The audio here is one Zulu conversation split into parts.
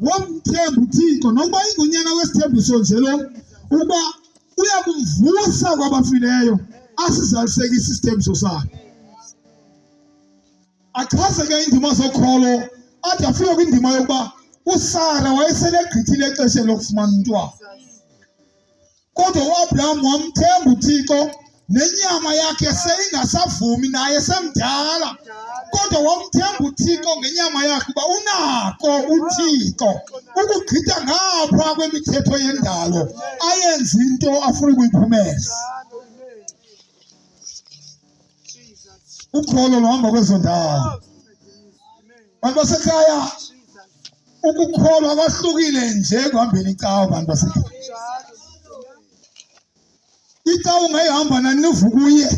womthemba uThixo nokuba ingunyana wesithembiso nje lo uba uyakumvusa kwabafileyo asizalisekisa isithembiso sakhe. Achaze ke indima zokholo athi afike kwindima yokuba uSara wayeselegqithile exesheni lokufumana umntwana, kodwa uAbraham wamthemba uThixo nenyama yakhe seyingasavumi naye semdala, kodwa wamthemba uThixo ngenyama yakhe uba unako uThixo ukugqitha ngapha kwemithetho yendalo ayenze into afuna ukuyiphumeza. Ukholo luhamba kwezo ndawo. Bantu basekhaya, ukukholwa akwahlukile nje ekuhambeni icawa. Bantu basekhaya, icawa ungayihamba nani uvuka uye,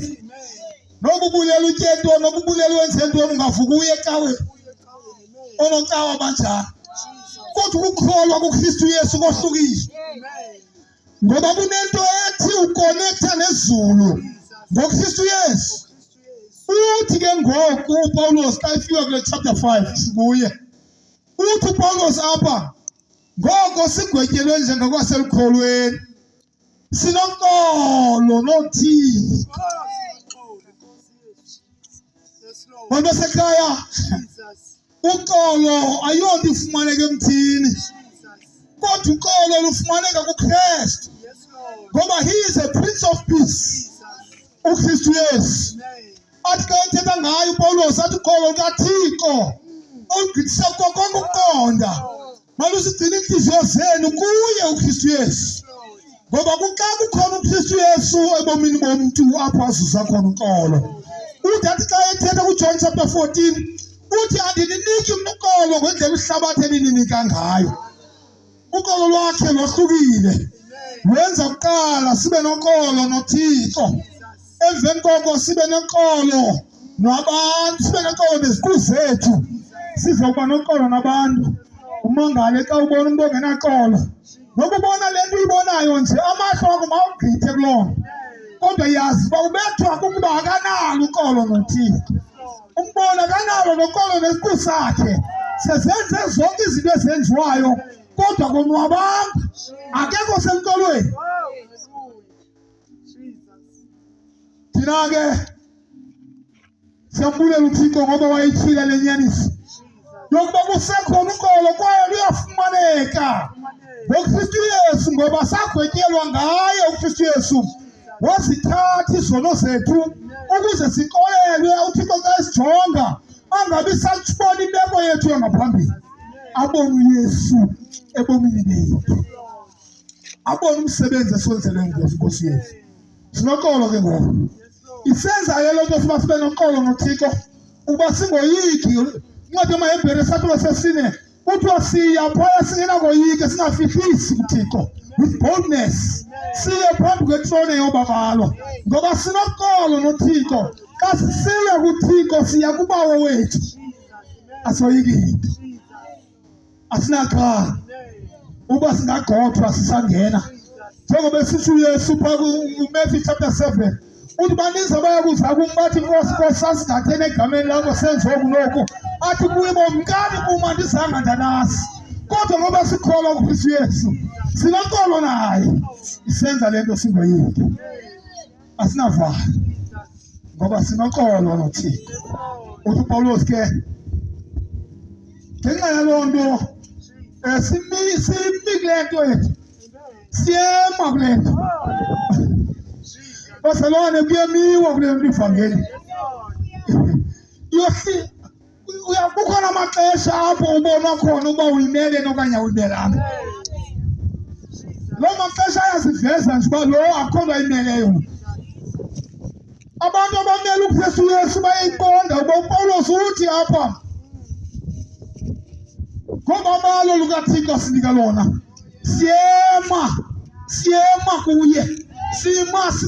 noba ubulela utye ntoni, noba ubulela wenze ntoni, ungavuka uye ecaweni. Oonocawa banjani, kodwa ukukholwa kuKristu Yesu kohlukile, ngoba kunento ethi ukonektha nezulu ngoKristu Yesu. Uthi ke ngoku uPawulos xa efika kule chapter 5 sikuye, uthi uPawulos apha, ngoko sigwetyelwe njengokwaselukholweni sinonkolo noThixo. Bantu basekhaya, unkolo ayonto ifumaneka emthini, kodwa unkolo lufumaneka kuKristu, ngoba he is a prince of peace, uKristu Yesu. Athi xa ethetha ngayo uPawulos athi ukholo lukaThixo olugqithisa konke ukuqonda malusigcina iintliziyo zenu kuye uKristu Yesu, ngoba xa kukhona uKristu Yesu ebomini bomntu apho azuza khona unkolo. Uthi athi xa ethetha kuJohn chapter 14 uthi andininiki unkolo ngendlela ihlabathi elininika ngayo. Unkolo lwakhe lohlukile, lwenza kuqala sibe nonkolo noThixo, emveni koko sibe nenkolo nabantu, sibe nenkolo neziqu zethu, size kuba nonkolo nabantu. Umangale xa ubona umuntu ongenaxolo, noba ubona le nto uyibonayo nje amahlo akho mawugqithe kuloo nto, kodwa yazi uba ubethwa kukuba akanalo unkolo noThixo. Umbona akanalo nonkolo nesiqu sakhe, sezenze zonke izinto ezenziwayo kodwa konwabanga, akekho senkolweni. Thina ke siyambulela uThixo ngoba wayityhila le nyaniso yokuba kusekhona unkolo kwaye luyafumaneka ngoKristu Yesu, ngoba sagwetyelwa ngaye uKristu Yesu wazithatha izono zethu ukuze sikolelwe. uThixo xa esijonga angabi sasibona imeko yethu yangaphambili, abone uYesu ebomini bethu, abone umsebenzi esiwenzelwe nguNkosi Yesu. Sinonkolo ke ngoku, isenzayo loo nto siba sibe nonkolo noThixo ukuba singoyiki. Incwadi yamaHebhere isahluko sesine kuthiwa siya phaya singenakoyika, singafihlisi kuThixo, with boldness siye phambi kwetrone yobabalwa, ngoba sinonkolo noThixo. Xa sisiya kuThixo siya kuBawo wethu, asoyiki, asinaxhala uba singagxothwa sisangena, njengoba esithi uYesu phaa kuMatthew chapter 7 uthi baninzi abayakuza kum bathi, Nkosi, Nkosi, sasingatheni egameni lakho senze oku noku. Athi kubo, mkani kum andizanga ndanasi, kodwa ngoba sikholwa kuKristu Yesu sinonkolo naye, isenza le nto singoyiki, asinavalo ngoba sinonkolo noThixo. Uthi uPawulos ke ngenxa yaloo nto simi kule nto yethu, siyema kule nto. Baselwane kuyemiwa kule nto ivangeli. Kukhona amaxesha apho ubona khona uba uyimele okanye awuyimelanga. Loo maxesha ayaziveza nje uba lo akho nto ayimeleyo. Abantu abamele uKristu Yesu bayayiqonda uba uPawulos uthi apha, ngoba amalo lukaThixo sinika lona, siyema kuye, sima